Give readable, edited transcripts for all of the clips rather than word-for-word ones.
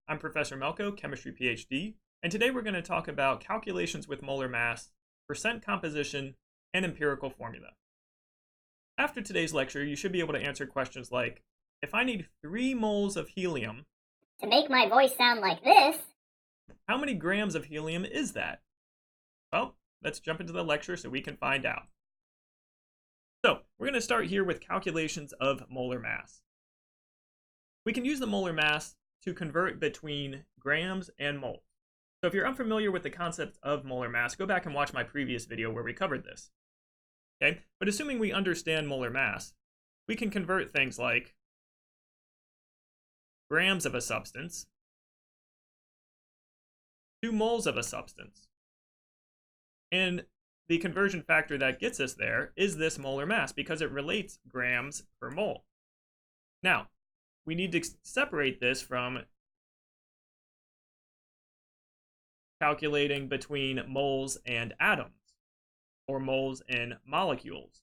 I'm Professor Melko, Chemistry PhD, and today we're going to talk about calculations with molar mass, percent composition, and empirical formula. After today's lecture, you should be able to answer questions like, if I need 3 moles of helium, to make my voice sound like this, how many grams of helium is that? Well, let's jump into the lecture so we can find out. So, we're going to start here with calculations of molar mass. We can use the molar mass to convert between grams and moles. So if you're unfamiliar with the concept of molar mass, go back and watch my previous video where we covered this. Okay, but assuming we understand molar mass, we can convert things like grams of a substance to moles of a substance. And the conversion factor that gets us there is this molar mass because it relates grams per mole. Now, we need to separate this from calculating between moles and atoms, or moles and molecules,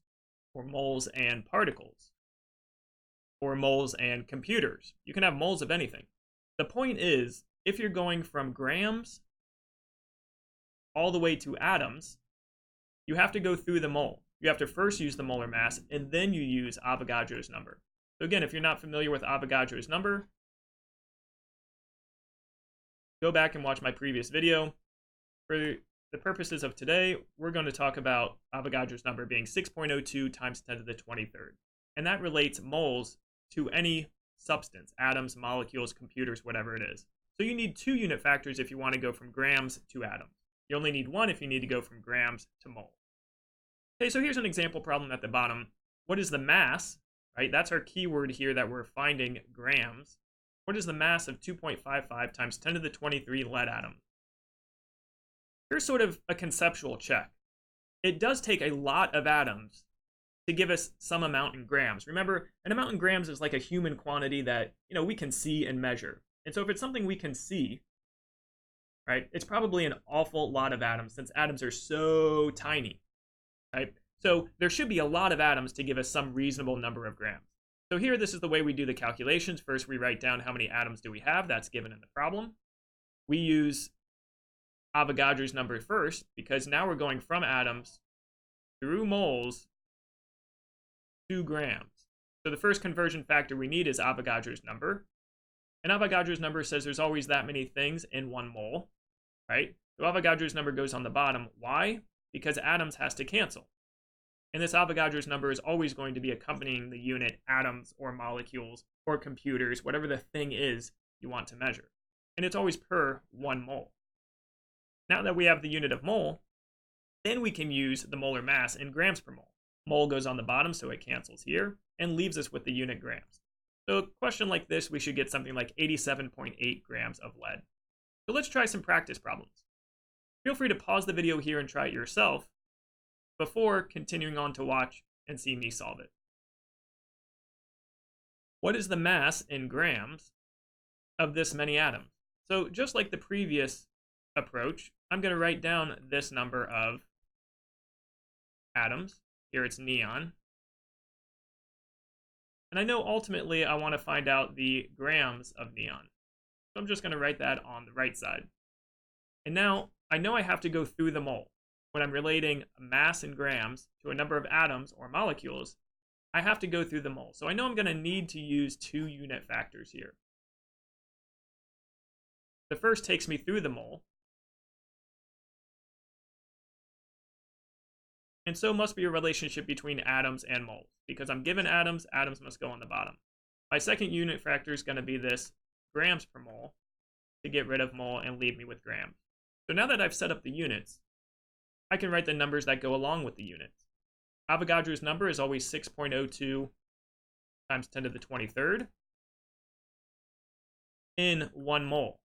or moles and particles, or moles and computers. You can have moles of anything. The point is, if you're going from grams all the way to atoms, you have to go through the mole. You have to first use the molar mass, and then you use Avogadro's number. So again, if you're not familiar with Avogadro's number, go back and watch my previous video. For the purposes of today, we're going to talk about Avogadro's number being 6.02 times 10 to the 23rd. And that relates moles to any substance, atoms, molecules, computers, whatever it is. So you need 2 unit factors if you want to go from grams to atoms. You only need 1 if you need to go from grams to mole. Okay, so here's an example problem at the bottom. What is the mass? Right, that's our keyword here that we're finding grams. What is the mass of 2.55 times 10 to the 23 lead atoms? Here's sort of a conceptual check. It does take a lot of atoms to give us some amount in grams. Remember, an amount in grams is like a human quantity that, we can see and measure. And so if it's something we can see, right, it's probably an awful lot of atoms since atoms are so tiny, right? So there should be a lot of atoms to give us some reasonable number of grams. So here, this is the way we do the calculations. First, we write down how many atoms do we have. That's given in the problem. We use Avogadro's number first because now we're going from atoms through moles to grams. So the first conversion factor we need is Avogadro's number. And Avogadro's number says there's always that many things in 1 mole, right? So Avogadro's number goes on the bottom. Why? Because atoms has to cancel. And this Avogadro's number is always going to be accompanying the unit atoms or molecules or computers, whatever the thing is you want to measure. And it's always per 1 mole. Now that we have the unit of mole, then we can use the molar mass in grams per mole. Mole goes on the bottom, so it cancels here, and leaves us with the unit grams. So a question like this, we should get something like 87.8 grams of lead. So let's try some practice problems. Feel free to pause the video here and try it yourself before continuing on to watch and see me solve it. What is the mass in grams of this many atoms? So just like the previous approach, I'm going to write down this number of atoms. Here it's neon. And I know ultimately I want to find out the grams of neon. So I'm just going to write that on the right side. And now I know I have to go through the mole. When I'm relating mass in grams to a number of atoms or molecules, I have to go through the mole. So I know I'm going to need to use 2 unit factors here. The first takes me through the mole. And so must be a relationship between atoms and moles. Because I'm given atoms, atoms must go on the bottom. My second unit factor is going to be this grams per mole to get rid of mole and leave me with grams. So now that I've set up the units, I can write the numbers that go along with the units. Avogadro's number is always 6.02 times 10 to the 23rd in 1 mole,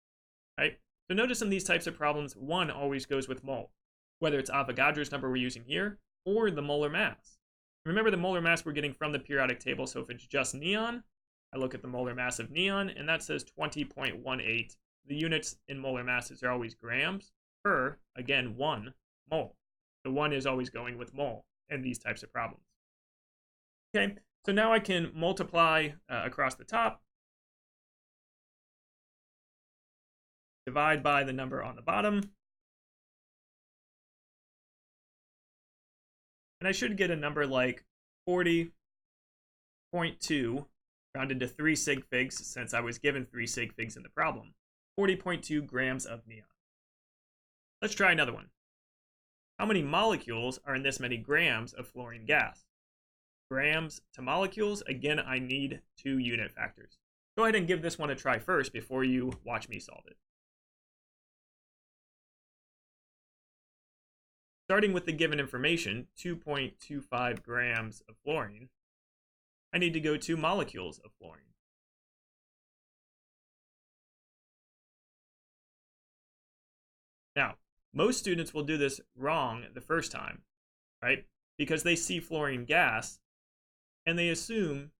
right? So notice in these types of problems, 1 always goes with mole, whether it's Avogadro's number we're using here or the molar mass. Remember the molar mass we're getting from the periodic table, so if it's just neon, I look at the molar mass of neon, and that says 20.18. The units in molar masses are always grams per, again, 1 mole. The 1 is always going with mole in these types of problems. Okay, so now I can multiply across the top divide by the number on the bottom, and I should get a number like 40.2, rounded to 3 sig figs since I was given 3 sig figs in the problem. 40.2 grams of neon. Let's try another one. How many molecules are in this many grams of fluorine gas? Grams to molecules, again, I need 2 unit factors. Go ahead and give this one a try first before you watch me solve it. Starting with the given information, 2.25 grams of fluorine, I need to go 2 molecules of fluorine. Now, most students will do this wrong the first time, right? Because they see fluorine gas and they assume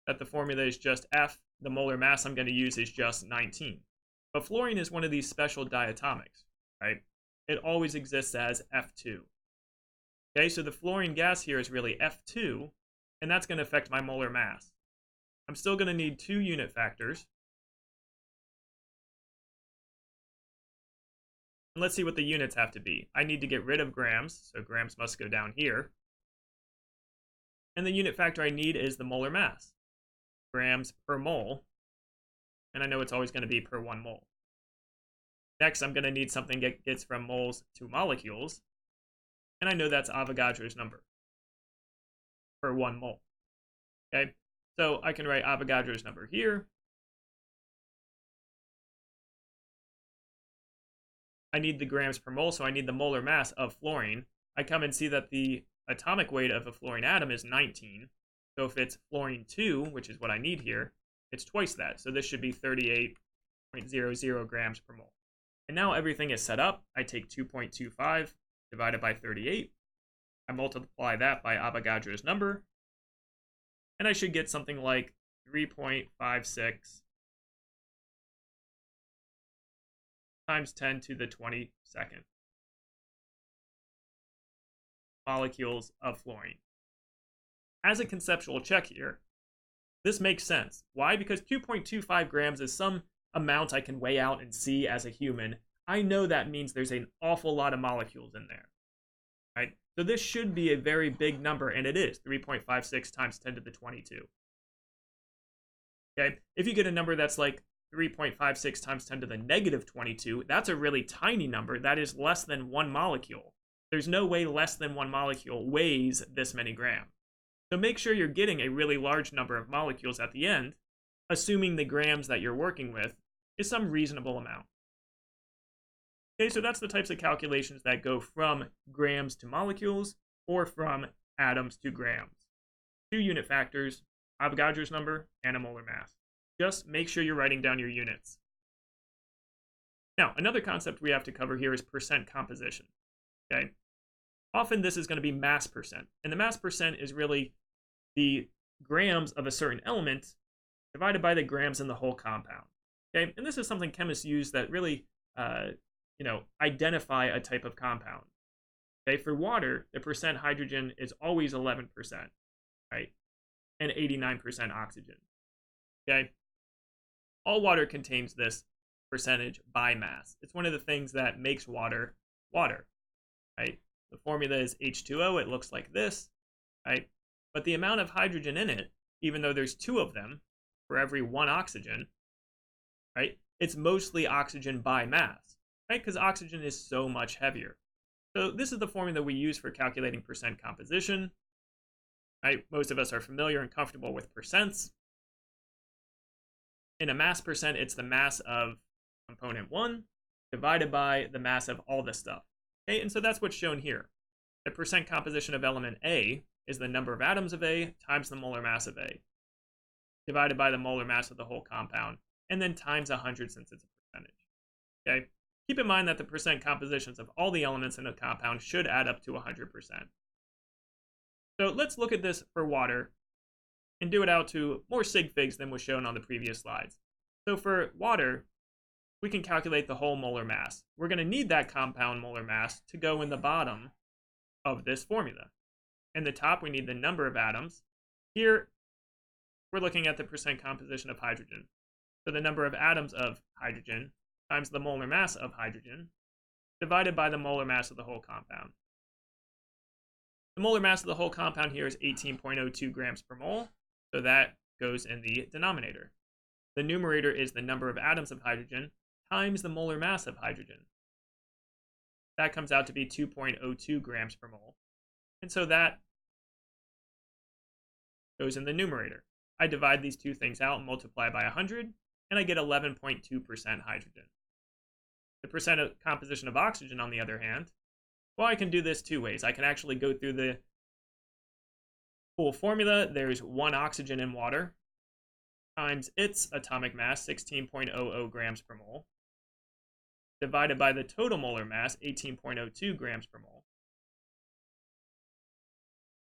that the formula is just F, the molar mass I'm going to use is just 19. But fluorine is one of these special diatomics, right? It always exists as F2. Okay, so the fluorine gas here is really F2, and that's going to affect my molar mass. I'm still going to need 2 unit factors. And let's see what the units have to be. I need to get rid of grams, so grams must go down here. And the unit factor I need is the molar mass, grams per mole. And I know it's always going to be per 1 mole. Next, I'm going to need something that gets from moles to molecules. And I know that's Avogadro's number per 1 mole. Okay, so I can write Avogadro's number here. I need the grams per mole, so I need the molar mass of fluorine. I come and see that the atomic weight of a fluorine atom is 19. So if it's fluorine 2, which is what I need here, it's twice that. So this should be 38.00 grams per mole. And now everything is set up. I take 2.25 divided by 38. I multiply that by Avogadro's number. And I should get something like 3.56 times 10 to the 22nd molecules of fluorine. As a conceptual check here, this makes sense. Why? Because 2.25 grams is some amount I can weigh out and see as a human. I know that means there's an awful lot of molecules in there, right? So this should be a very big number, and it is 3.56 times 10 to the 22. Okay, if you get a number that's like 3.56 times 10 to the negative 22, that's a really tiny number. That is less than 1 molecule. There's no way less than 1 molecule weighs this many grams. So make sure you're getting a really large number of molecules at the end, assuming the grams that you're working with is some reasonable amount. Okay, so that's the types of calculations that go from grams to molecules or from atoms to grams. 2 unit factors, Avogadro's number, and a molar mass. Just make sure you're writing down your units. Now, another concept we have to cover here is percent composition. Okay? Often this is going to be mass percent. And the mass percent is really the grams of a certain element divided by the grams in the whole compound. Okay? And this is something chemists use that really identify a type of compound. Okay? For water, the percent hydrogen is always 11%, right? And 89% oxygen. Okay? All water contains this percentage by mass. It's one of the things that makes water water, right? The formula is H2O. It looks like this, right? But the amount of hydrogen in it, even though there's 2 of them for every 1 oxygen, right? It's mostly oxygen by mass, right? Because oxygen is so much heavier. So this is the formula we use for calculating percent composition, right? Most of us are familiar and comfortable with percents. In a mass percent, it's the mass of component 1 divided by the mass of all this stuff. Okay, and so that's what's shown here. The percent composition of element A is the number of atoms of A times the molar mass of A, divided by the molar mass of the whole compound, and then times 100 since it's a percentage. Okay, keep in mind that the percent compositions of all the elements in a compound should add up to 100%. So let's look at this for water and do it out to more sig figs than was shown on the previous slides. So for water, we can calculate the whole molar mass. We're going to need that compound molar mass to go in the bottom of this formula. In the top, we need the number of atoms. Here, we're looking at the percent composition of hydrogen. So the number of atoms of hydrogen times the molar mass of hydrogen divided by the molar mass of the whole compound. The molar mass of the whole compound here is 18.02 grams per mole, so that goes in the denominator. The numerator is the number of atoms of hydrogen times the molar mass of hydrogen. That comes out to be 2.02 grams per mole, and so that goes in the numerator. I divide these two things out and multiply by 100, and I get 11.2% hydrogen. The percent of composition of oxygen, on the other hand, well, I can do this two ways. I can actually go through the full formula. There's 1 oxygen in water times its atomic mass, 16.00 grams per mole, divided by the total molar mass, 18.02 grams per mole,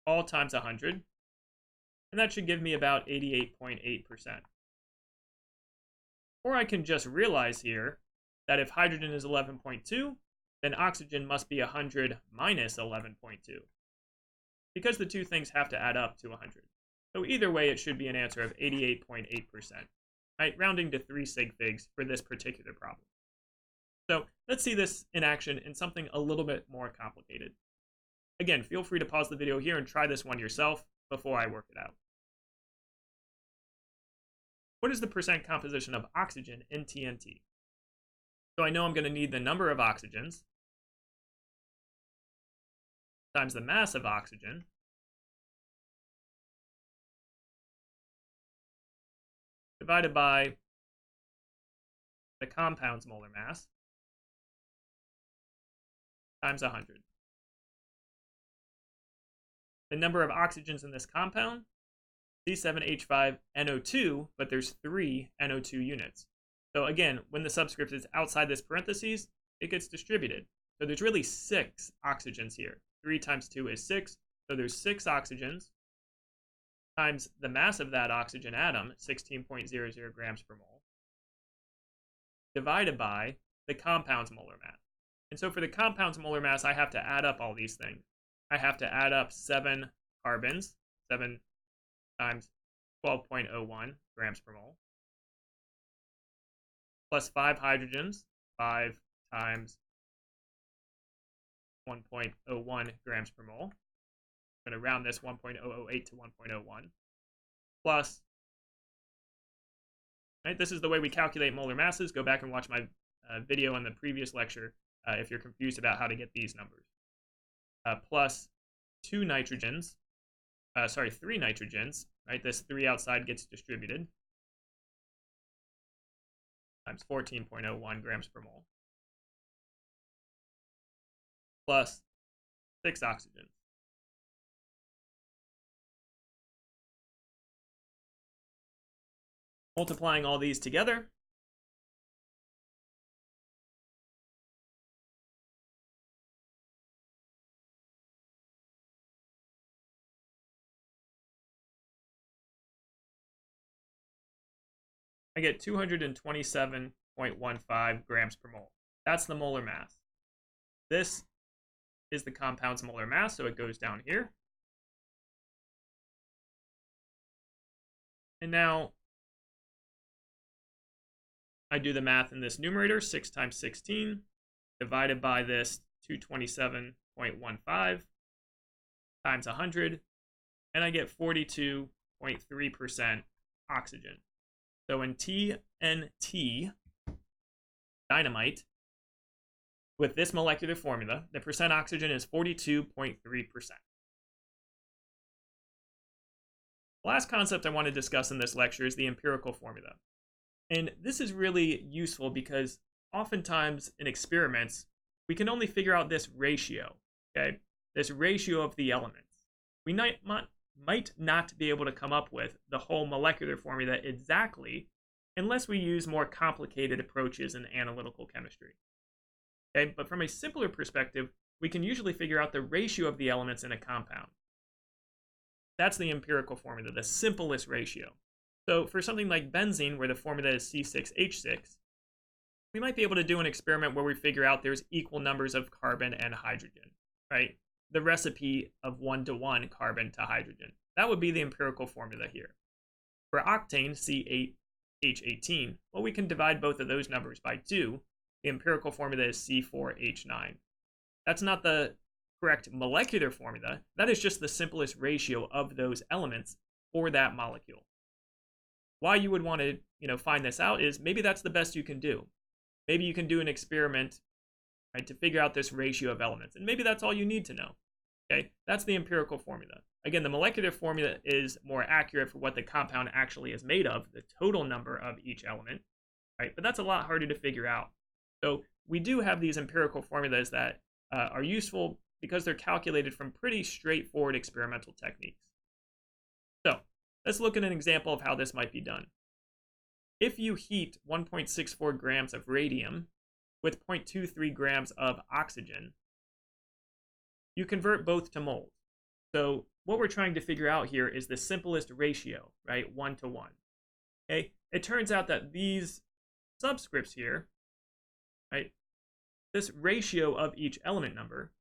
all times 100, and that should give me about 88.8%. Or I can just realize here that if hydrogen is 11.2, then oxygen must be 100 minus 11.2, because the two things have to add up to 100. So either way, it should be an answer of 88.8%, right? Rounding to 3 sig figs for this particular problem. So let's see this in action in something a little bit more complicated. Again, feel free to pause the video here and try this one yourself before I work it out. What is the percent composition of oxygen in TNT? So I know I'm going to need the number of oxygens times the mass of oxygen divided by the compound's molar mass times 100. The number of oxygens in this compound, C7H5NO2, but there's 3 NO2 units. So again, when the subscript is outside this parentheses, it gets distributed. So there's really 6 oxygens here. 3 times 2 is 6. So there's 6 oxygens times the mass of that oxygen atom, 16.00 grams per mole, divided by the compound's molar mass. And so for the compound's molar mass, I have to add up all these things. I have to add up 7 carbons, 7 times 12.01 grams per mole, plus 5 hydrogens, 5 times 1.01 grams per mole. I'm going to round this 1.008 to 1.01, plus, right, this is the way we calculate molar masses. Go back and watch my video in the previous lecture if you're confused about how to get these numbers. Plus 3 nitrogens, right? This 3 outside gets distributed, times 14.01 grams per mole, plus 6 oxygens. Multiplying all these together, I get 227.15 grams per mole. That's the molar mass. This is the compound's molar mass, so it goes down here. And now I do the math in this numerator, 6 times 16, divided by this 227.15 times 100, and I get 42.3% oxygen. So in TNT, dynamite, with this molecular formula, the percent oxygen is 42.3%. The last concept I want to discuss in this lecture is the empirical formula. And this is really useful because oftentimes in experiments, we can only figure out this ratio, okay? This ratio of the elements. We might not be able to come up with the whole molecular formula exactly unless we use more complicated approaches in analytical chemistry. Okay? But from a simpler perspective, we can usually figure out the ratio of the elements in a compound. That's the empirical formula, the simplest ratio. So for something like benzene, where the formula is C6H6, we might be able to do an experiment where we figure out there's equal numbers of carbon and hydrogen, right? The recipe of 1-to-1 carbon to hydrogen. That would be the empirical formula here. For octane, C8H18, well, we can divide both of those numbers by 2, The empirical formula is C4H9. That's not the correct molecular formula. That is just the simplest ratio of those elements for that molecule. Why you would want to, find this out is maybe that's the best you can do. Maybe you can do an experiment, right, to figure out this ratio of elements, and maybe that's all you need to know. Okay, that's the empirical formula. Again, the molecular formula is more accurate for what the compound actually is made of, the total number of each element, right? But that's a lot harder to figure out. So we do have these empirical formulas that are useful because they're calculated from pretty straightforward experimental techniques. So let's look at an example of how this might be done. If you heat 1.64 grams of radium with 0.23 grams of oxygen, you convert both to moles. So what we're trying to figure out here is the simplest ratio, right? 1 to 1. Okay? It turns out that these subscripts here, right, this ratio of each element number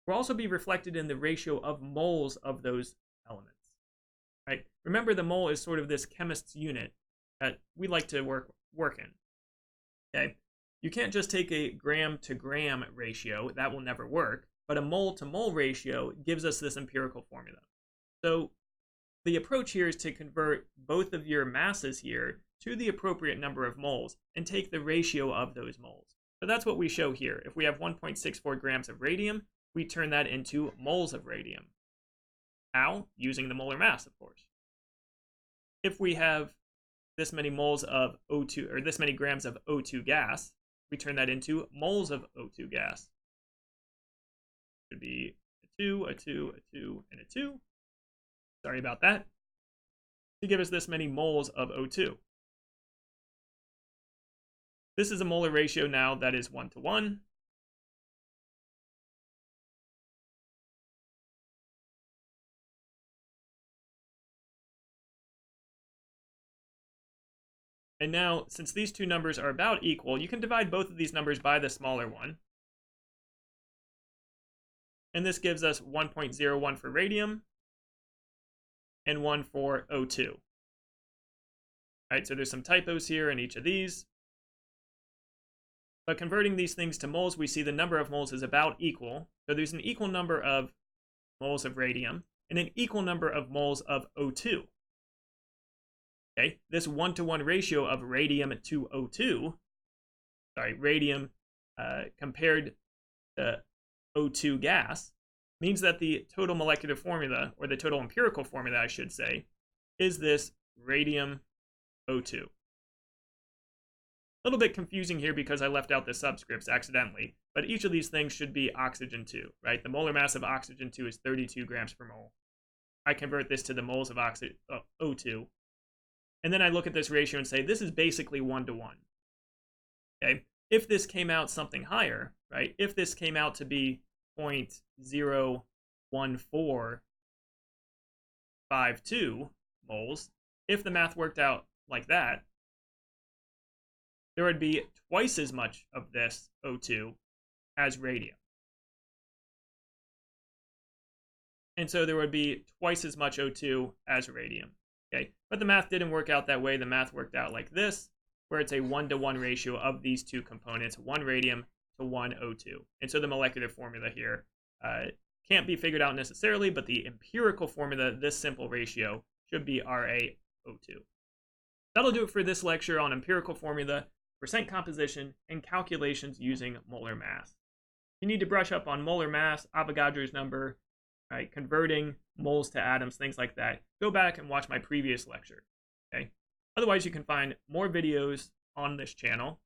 will also be reflected in the ratio of moles of those elements, right? Remember, the mole is sort of this chemist's unit that we like to work in, okay? You can't just take a gram to gram ratio. That will never work. But a mole to mole ratio gives us this empirical formula. So the approach here is to convert both of your masses here to the appropriate number of moles and take the ratio of those moles. So that's what we show here. If we have 1.64 grams of radium, we turn that into moles of radium. How? Using the molar mass, of course. If we have this many moles of O2, or this many grams of O2 gas, we turn that into moles of O2 gas. Should be a 2, a 2, a 2, and a 2. Sorry about that. To give us this many moles of O2. This is a molar ratio now that is 1 to 1. And now, since these two numbers are about equal, you can divide both of these numbers by the smaller one. And this gives us 1.01 for radium and 1 for O2. All right, so there's some typos here in each of these. But converting these things to moles, we see the number of moles is about equal. So there's an equal number of moles of radium and an equal number of moles of O2. Okay, this 1-to-1 ratio of radium to O2, radium compared to O2 gas, means that the total molecular formula, or the total empirical formula, I should say, is this radium O2. A little bit confusing here because I left out the subscripts accidentally, but each of these things should be oxygen 2, right? The molar mass of oxygen 2 is 32 grams per mole. I convert this to the moles of O2, and then I look at this ratio and say, this is basically 1 to 1. Okay? If this came out something higher, right? If this came out to be 0.01452 moles, if the math worked out like that, there would be twice as much of this O2 as radium. And so there would be twice as much O2 as radium. Okay, but the math didn't work out that way. The math worked out like this, where it's a 1-to-1 ratio of these two components, 1 radium to 1 O2. And so the molecular formula here can't be figured out necessarily, but the empirical formula, this simple ratio, should be RaO2. That'll do it for this lecture on empirical formula, percent composition, and calculations using molar mass. If you need to brush up on molar mass, Avogadro's number, right, converting moles to atoms, things like that, go back and watch my previous lecture. Okay. Otherwise, you can find more videos on this channel.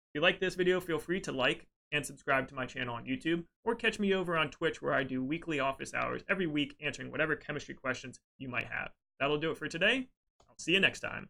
If you like this video, feel free to like and subscribe to my channel on YouTube, or catch me over on Twitch, where I do weekly office hours every week answering whatever chemistry questions you might have. That'll do it for today. I'll see you next time.